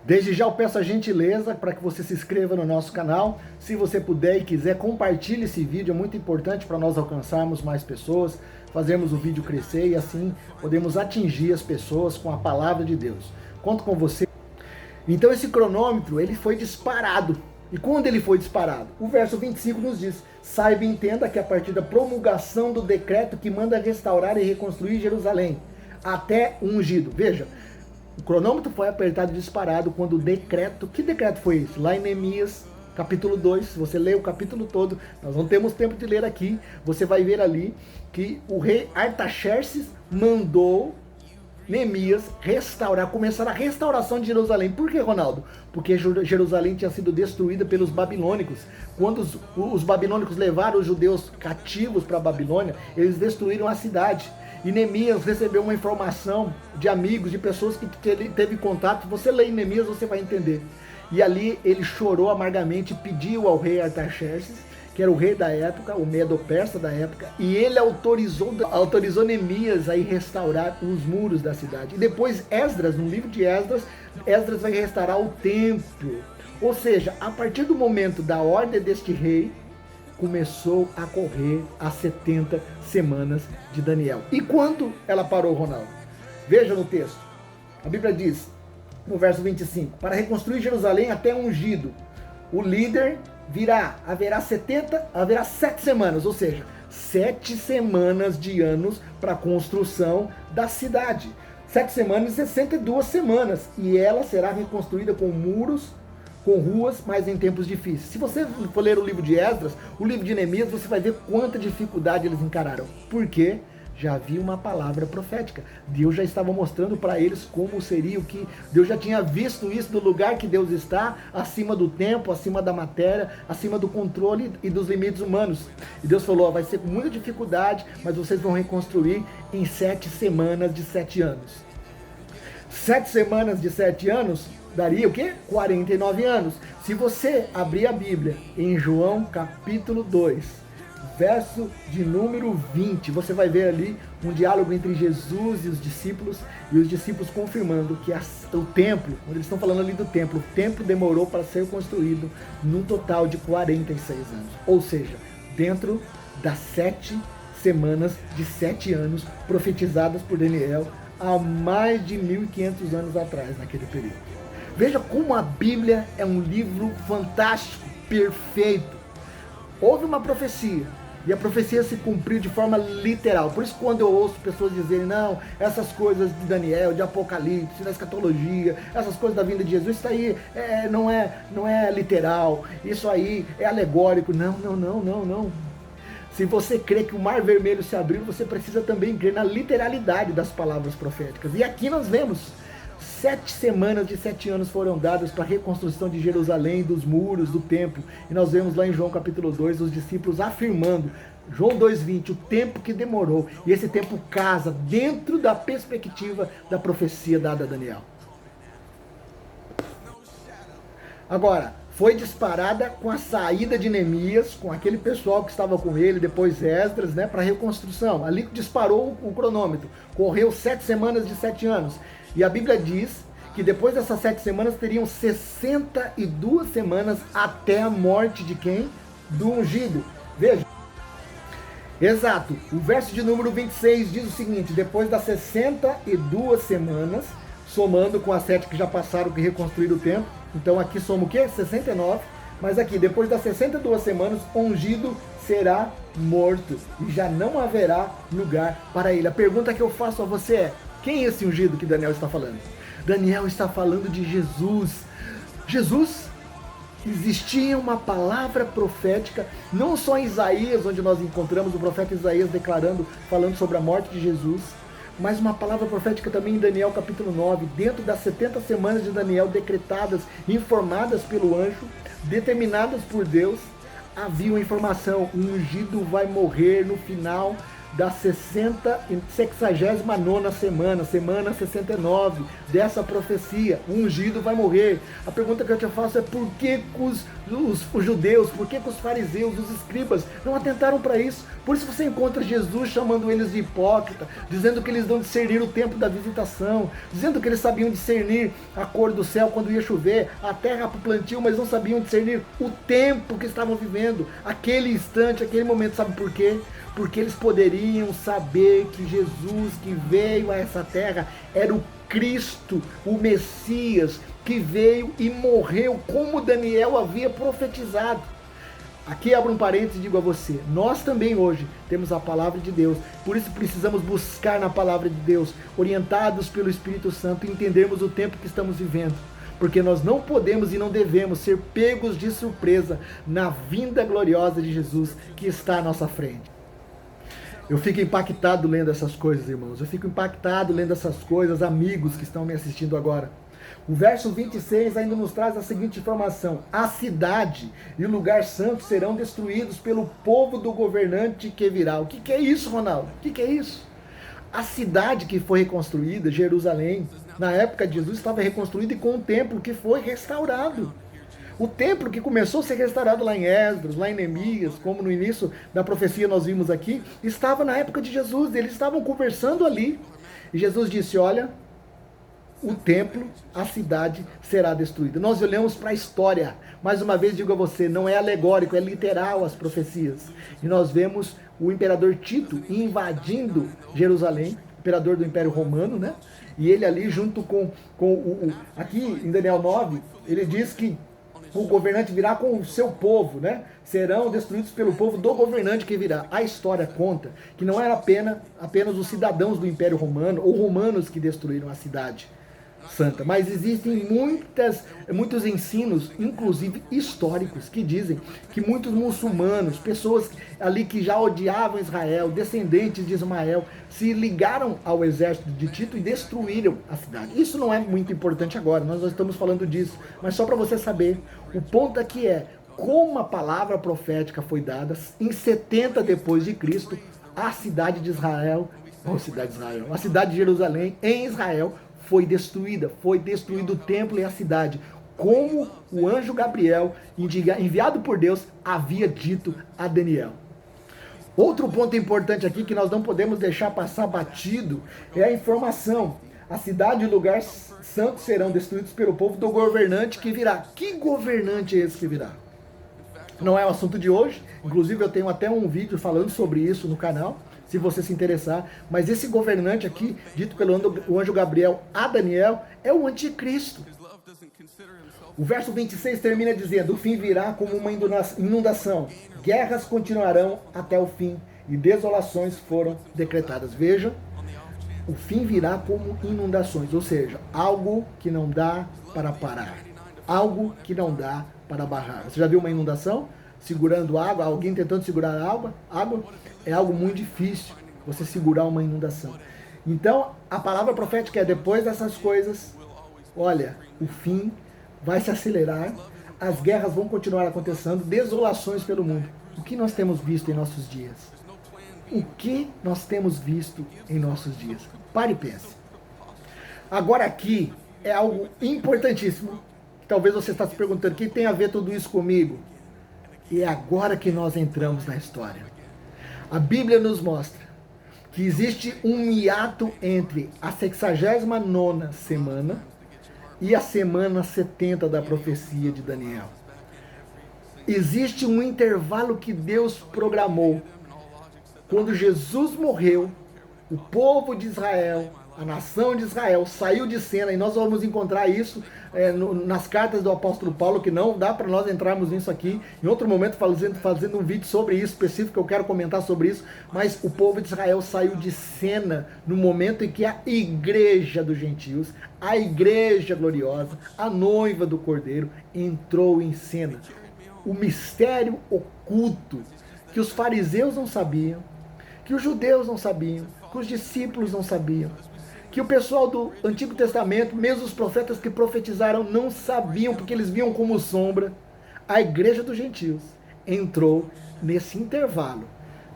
Desde já eu peço a gentileza para que você se inscreva no nosso canal. Se você puder e quiser, compartilhe esse vídeo, é muito importante para nós alcançarmos mais pessoas, fazermos o vídeo crescer e assim podemos atingir as pessoas com a palavra de Deus. Conto com você. Então esse cronômetro, ele foi disparado. E quando ele foi disparado? O verso 25 nos diz: saiba e entenda que a partir da promulgação do decreto que manda restaurar e reconstruir Jerusalém, até o ungido. Veja, o cronômetro foi apertado e disparado quando o decreto... Que decreto foi esse? Lá em Neemias, capítulo 2, se você ler o capítulo todo, nós não temos tempo de ler aqui, você vai ver ali que o rei Artaxerxes mandou Neemias restaurar, começar a restauração de Jerusalém. Por que, Ronaldo? Porque Jerusalém tinha sido destruída pelos babilônicos. Quando os babilônicos levaram os judeus cativos para a Babilônia, eles destruíram a cidade. E Neemias recebeu uma informação de amigos, de pessoas que teve contato. Você lê em Neemias, você vai entender. E ali ele chorou amargamente, pediu ao rei Artaxerxes, que era o rei da época, o Medo-Persa da época, e ele autorizou Neemias a ir restaurar os muros da cidade. E depois Esdras, no livro de Esdras, Esdras vai restaurar o templo. Ou seja, a partir do momento da ordem deste rei, começou a correr as 70 semanas de Daniel. E quando ela parou, Ronaldo? Veja no texto. A Bíblia diz, no verso 25, para reconstruir Jerusalém até ungido, o líder virá, haverá 7 semanas, ou seja, 7 semanas de anos para a construção da cidade. 7 semanas e 62 semanas. E ela será reconstruída com muros, com ruas, mas em tempos difíceis. Se você for ler o livro de Esdras, o livro de Neemias, você vai ver quanta dificuldade eles encararam. Por quê? Já havia uma palavra profética. Deus já estava mostrando para eles como seria, o que Deus já tinha visto isso do lugar que Deus está, acima do tempo, acima da matéria, acima do controle e dos limites humanos. E Deus falou, vai ser com muita dificuldade, mas vocês vão reconstruir em 7 semanas de 7 anos. 7 semanas de 7 anos daria o quê? 49 anos. Se você abrir a Bíblia em João capítulo 2, verso de número 20, você vai ver ali um diálogo entre Jesus e os discípulos confirmando que o templo, quando eles estão falando ali do templo, o templo demorou para ser construído num total de 46 anos. Ou seja, dentro das 7 semanas de 7 anos profetizadas por Daniel há mais de 1500 anos atrás, naquele período. Veja como a Bíblia é um livro fantástico, perfeito. Houve uma profecia, e a profecia se cumpriu de forma literal. Por isso, quando eu ouço pessoas dizerem, não, essas coisas de Daniel, de Apocalipse, da escatologia, essas coisas da vinda de Jesus, isso aí não é literal, isso aí é alegórico. Não. Se você crê que o mar vermelho se abriu, você precisa também crer na literalidade das palavras proféticas. E aqui nós vemos 7 semanas de 7 anos foram dadas para a reconstrução de Jerusalém, dos muros, do templo. E nós vemos lá em João capítulo 2, os discípulos afirmando, João 2,20, o tempo que demorou. E esse tempo casa dentro da perspectiva da profecia dada a Daniel. Agora, foi disparada com a saída de Neemias, com aquele pessoal que estava com ele, depois Esdras, para a reconstrução. Ali disparou o cronômetro. Correu 7 semanas de 7 anos. E a Bíblia diz que depois dessas 7 semanas teriam 62 semanas até a morte de quem? Do ungido. Veja. Exato. O verso de número 26 diz o seguinte, depois das 62 semanas, somando com as 7 que já passaram, que reconstruíram o templo, então aqui soma o quê? 69. Mas aqui, depois das 62 semanas, o ungido será morto. E já não haverá lugar para ele. A pergunta que eu faço a você é, quem é esse ungido que Daniel está falando? Daniel está falando de Jesus. Jesus, existia uma palavra profética, não só em Isaías, onde nós encontramos o profeta Isaías falando sobre a morte de Jesus, mas uma palavra profética também em Daniel capítulo 9, dentro das 70 semanas de Daniel decretadas, informadas pelo anjo, determinadas por Deus, havia uma informação, o ungido vai morrer no final das 69ª semana, semana 69 dessa profecia. O ungido vai morrer. A pergunta que eu te faço é por que os judeus, por que os fariseus, os escribas não atentaram para isso? Por isso você encontra Jesus chamando eles de hipócrita, dizendo que eles não discerniram o tempo da visitação, dizendo que eles sabiam discernir a cor do céu quando ia chover, a terra para o plantio, mas não sabiam discernir o tempo que estavam vivendo, aquele instante, aquele momento. Sabe por quê? Porque eles poderiam saber que Jesus que veio a essa terra era o Cristo, o Messias, que veio e morreu como Daniel havia profetizado. Aqui abro um parênteses e digo a você, nós também hoje temos a palavra de Deus, por isso precisamos buscar na palavra de Deus, orientados pelo Espírito Santo, e entendermos o tempo que estamos vivendo. Porque nós não podemos e não devemos ser pegos de surpresa na vinda gloriosa de Jesus que está à nossa frente. Eu fico impactado lendo essas coisas, irmãos. Eu fico impactado lendo essas coisas, amigos que estão me assistindo agora. O verso 26 ainda nos traz a seguinte informação: a cidade e o lugar santo serão destruídos pelo povo do governante que virá. O que é isso, Ronaldo? O que é isso? A cidade que foi reconstruída, Jerusalém, na época de Jesus estava reconstruída e com um templo que foi restaurado. O templo que começou a ser restaurado lá em Esdras, lá em Neemias, como no início da profecia nós vimos aqui, estava na época de Jesus, eles estavam conversando ali. E Jesus disse, olha, o templo, a cidade será destruída. Nós olhamos para a história, mais uma vez digo a você, não é alegórico, é literal as profecias. E nós vemos o imperador Tito invadindo Jerusalém, imperador do Império Romano, né? E ele ali junto com aqui em Daniel 9, ele diz que o governante virá com o seu povo, né? Serão destruídos pelo povo do governante que virá. A história conta que não era apenas os cidadãos do Império Romano ou romanos que destruíram a cidade santa, mas existem muitos ensinos, inclusive históricos, que dizem que muitos muçulmanos, pessoas ali que já odiavam Israel, descendentes de Ismael, se ligaram ao exército de Tito e destruíram a cidade. Isso não é muito importante agora, nós não estamos falando disso, mas só para você saber, o ponto aqui é como a palavra profética foi dada em 70 depois de Cristo, a cidade de Israel, a cidade de Jerusalém, em Israel, foi destruída, foi destruído o templo e a cidade, como o anjo Gabriel, enviado por Deus, havia dito a Daniel. Outro ponto importante aqui que nós não podemos deixar passar batido é a informação. A cidade e o lugar santo serão destruídos pelo povo do governante que virá. Que governante é esse que virá? Não é o assunto de hoje, inclusive eu tenho até um vídeo falando sobre isso no canal, se você se interessar, mas esse governante aqui, dito pelo anjo Gabriel a Daniel, é o anticristo. O verso 26 termina dizendo, o fim virá como uma inundação, guerras continuarão até o fim, e desolações foram decretadas. Veja, o fim virá como inundações, ou seja, algo que não dá para parar, algo que não dá para barrar. Você já viu uma inundação? Segurando água, alguém tentando segurar água, é algo muito difícil você segurar uma inundação. Então, a palavra profética é, depois dessas coisas, olha, o fim vai se acelerar, as guerras vão continuar acontecendo, desolações pelo mundo. O que nós temos visto em nossos dias? O que nós temos visto em nossos dias? Pare e pense. Agora aqui é algo importantíssimo, talvez você está se perguntando, o que tem a ver tudo isso comigo? E é agora que nós entramos na história. A Bíblia nos mostra que existe um hiato entre a 69ª semana e a semana 70 da profecia de Daniel. Existe um intervalo que Deus programou. Quando Jesus morreu, o povo de Israel, a nação de Israel saiu de cena, e nós vamos encontrar isso nas cartas do apóstolo Paulo, que não dá para nós entrarmos nisso aqui, em outro momento fazendo um vídeo sobre isso específico, eu quero comentar sobre isso, mas o povo de Israel saiu de cena no momento em que a igreja dos gentios, a igreja gloriosa, a noiva do Cordeiro, entrou em cena. O mistério oculto que os fariseus não sabiam, que os judeus não sabiam, que os discípulos não sabiam, que o pessoal do Antigo Testamento, mesmo os profetas que profetizaram, não sabiam, porque eles viam como sombra. A igreja dos gentios entrou nesse intervalo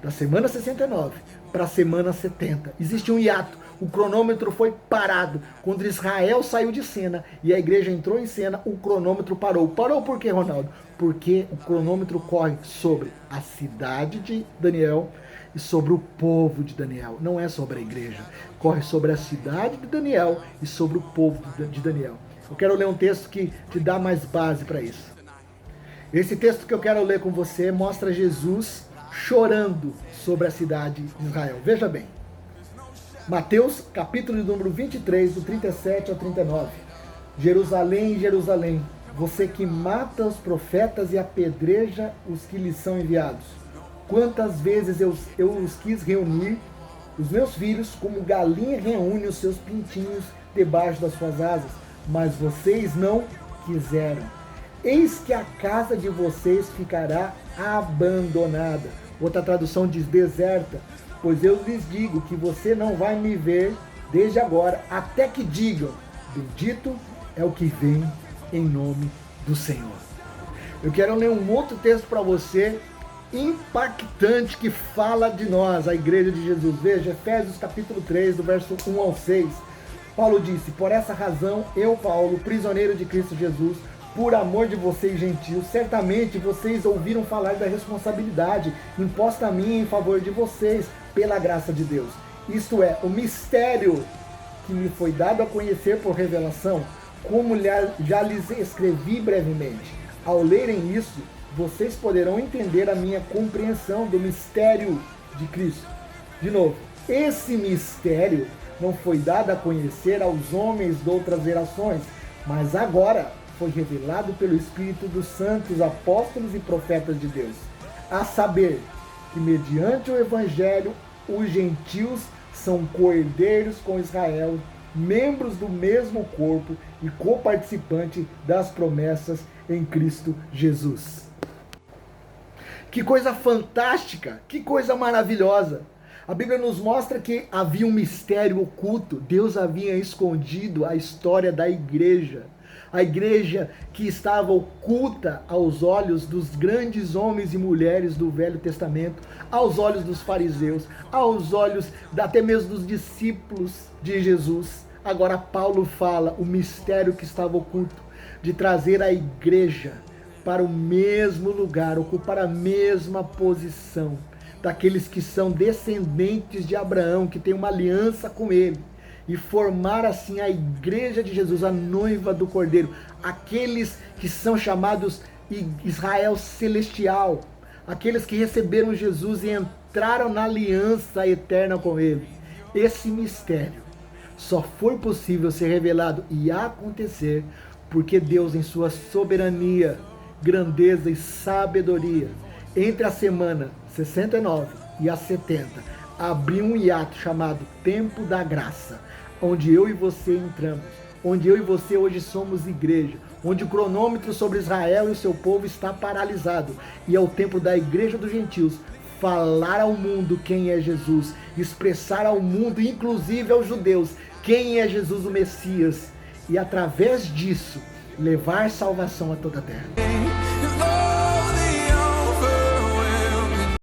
da semana 69 para a semana 70. Existe um hiato. O cronômetro foi parado. Quando Israel saiu de cena e a igreja entrou em cena, o cronômetro parou. Parou por quê, Ronaldo? Porque o cronômetro corre sobre a cidade de Daniel e sobre o povo de Daniel. Não é sobre a igreja. Corre sobre a cidade de Daniel e sobre o povo de Daniel. Eu quero ler um texto que te dá mais base para isso. Esse texto que eu quero ler com você mostra Jesus chorando sobre a cidade de Israel. Veja bem. Mateus, capítulo de número 23, do 37 ao 39. Jerusalém, Jerusalém, você que mata os profetas e apedreja os que lhes são enviados. Quantas vezes eu os quis reunir, os meus filhos, como galinha reúne os seus pintinhos debaixo das suas asas, mas vocês não quiseram. Eis que a casa de vocês ficará abandonada. Outra tradução diz deserta. Pois eu lhes digo que você não vai me ver desde agora, até que digam, bendito é o que vem em nome do Senhor. Eu quero ler um outro texto para você, impactante, que fala de nós, a igreja de Jesus. Veja, Efésios capítulo 3, do verso 1 ao 6. Paulo disse, por essa razão, eu, Paulo, prisioneiro de Cristo Jesus, por amor de vocês, gentios, certamente vocês ouviram falar da responsabilidade imposta a mim em favor de vocês, pela graça de Deus. Isto é, o mistério que me foi dado a conhecer por revelação, como já lhes escrevi brevemente. Ao lerem isso, vocês poderão entender a minha compreensão do mistério de Cristo. De novo, esse mistério não foi dado a conhecer aos homens de outras gerações, mas agora foi revelado pelo Espírito dos santos apóstolos e profetas de Deus, a saber que mediante o Evangelho os gentios são coerdeiros com Israel, membros do mesmo corpo e coparticipantes das promessas em Cristo Jesus. Que coisa fantástica, que coisa maravilhosa! A Bíblia nos mostra que havia um mistério oculto. Deus havia escondido a história da igreja. A igreja que estava oculta aos olhos dos grandes homens e mulheres do Velho Testamento, aos olhos dos fariseus, aos olhos até mesmo dos discípulos de Jesus. Agora Paulo fala o mistério que estava oculto, de trazer a igreja para o mesmo lugar, ocupar a mesma posição daqueles que são descendentes de Abraão, que tem uma aliança com ele, e formar assim a igreja de Jesus, a noiva do Cordeiro, aqueles que são chamados Israel celestial, aqueles que receberam Jesus e entraram na aliança eterna com ele. Esse mistério só foi possível ser revelado e acontecer porque Deus, em sua soberania, grandeza e sabedoria, entre a semana 69 e a 70, abriu um hiato chamado Tempo da Graça, onde eu e você entramos, onde eu e você hoje somos igreja, onde o cronômetro sobre Israel e o seu povo está paralisado, e é o tempo da igreja dos gentios falar ao mundo quem é Jesus, expressar ao mundo, inclusive aos judeus, quem é Jesus o Messias, e através disso levar salvação a toda a terra.